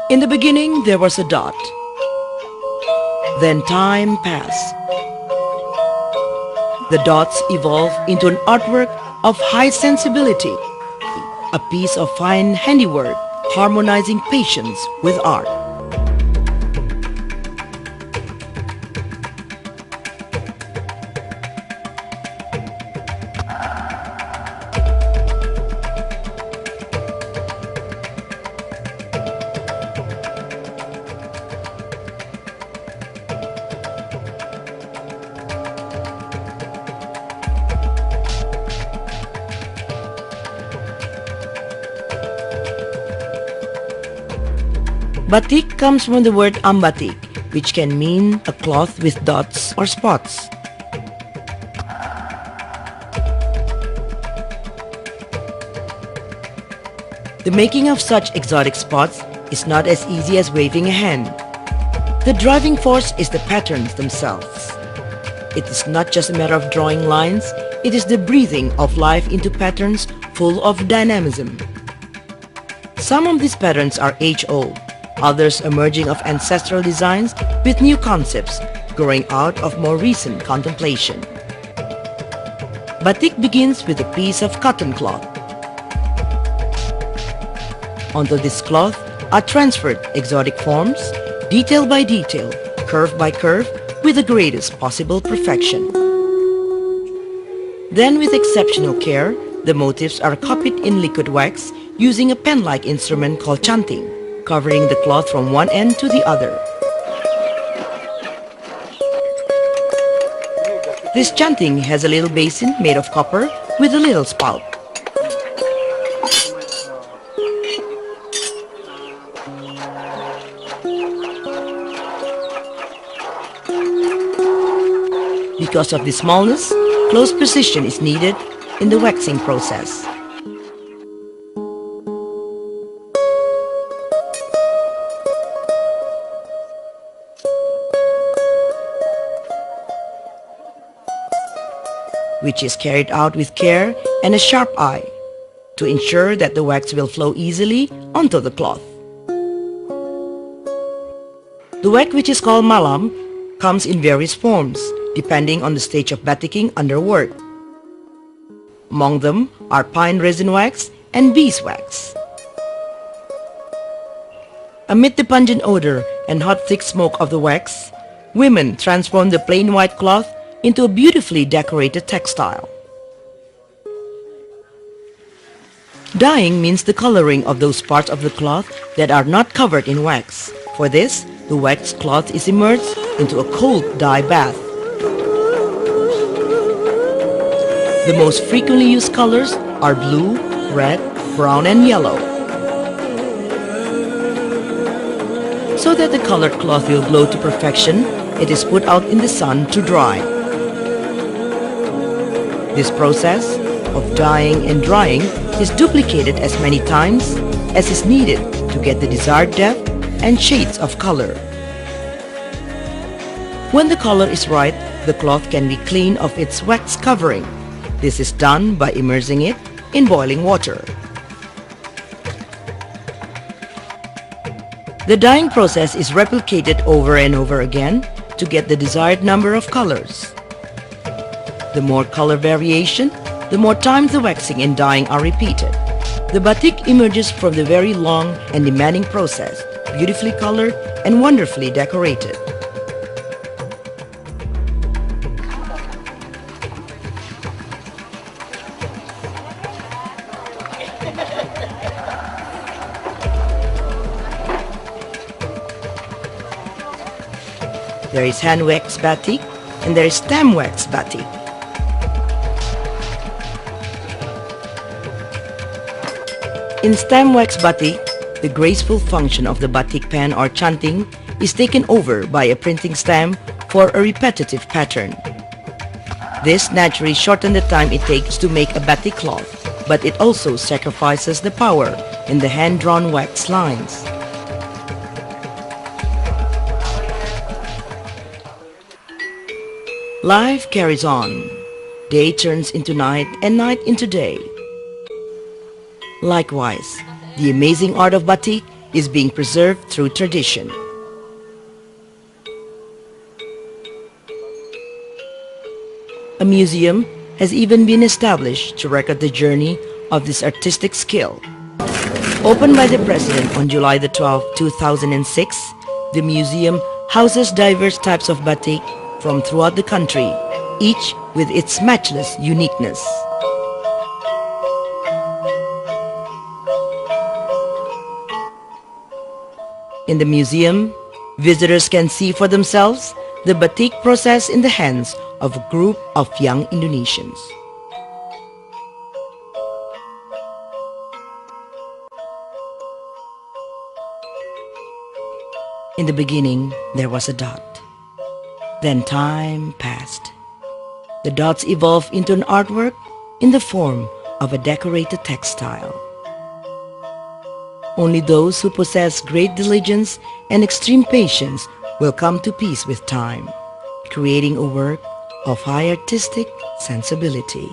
In the beginning, there was a dot. Then time passed. The dots evolved into an artwork of high sensibility, a piece of fine handiwork harmonizing patience with art. Batik comes from the word ambatik, which can mean a cloth with dots or spots. The making of such exotic spots is not as easy as waving a hand. The driving force is the patterns themselves. It is not just a matter of drawing lines, it is the breathing of life into patterns full of dynamism. Some of these patterns are age-old, others emerging of ancestral designs with new concepts growing out of more recent contemplation. Batik begins with a piece of cotton cloth. Onto this cloth are transferred exotic forms, detail by detail, curve by curve, with the greatest possible perfection. Then, with exceptional care, the motifs are copied in liquid wax using a pen-like instrument called canting, covering the cloth from one end to the other. This canting has a little basin made of copper with a little spout. Because of the smallness, close precision is needed in the waxing process. Which is carried out with care and a sharp eye to ensure that the wax will flow easily onto the cloth. The wax, which is called malam, comes in various forms depending on the stage of baticking under work. Among them are pine resin wax and beeswax. Amid the pungent odor and hot thick smoke of the wax, women transform the plain white cloth into a beautifully decorated textile. Dyeing means the coloring of those parts of the cloth that are not covered in wax. For this, the waxed cloth is immersed into a cold dye bath. The most frequently used colors are blue, red, brown, and yellow. So that the colored cloth will glow to perfection, it is put out in the sun to dry. This process of dyeing and drying is duplicated as many times as is needed to get the desired depth and shades of color. When the color is right, the cloth can be cleaned of its wax covering. This is done by immersing it in boiling water. The dyeing process is replicated over and over again to get the desired number of colors. The more color variation, the more times the waxing and dyeing are repeated. The batik emerges from the very long and demanding process, beautifully colored and wonderfully decorated. There is hand wax batik and there is stem wax batik. In stem wax batik, the graceful function of the batik pen or canting is taken over by a printing stamp for a repetitive pattern. This naturally shortens the time it takes to make a batik cloth, but it also sacrifices the power in the hand-drawn wax lines. Life carries on. Day turns into night and night into day. Likewise, the amazing art of batik is being preserved through tradition. A museum has even been established to record the journey of this artistic skill. Opened by the President on July the 12th, 2006, the museum houses diverse types of batik from throughout the country, each with its matchless uniqueness. In the museum, visitors can see for themselves the batik process in the hands of a group of young Indonesians. In the beginning, there was a dot. Then time passed. The dots evolved into an artwork in the form of a decorated textile. Only those who possess great diligence and extreme patience will come to peace with time, creating a work of high artistic sensibility.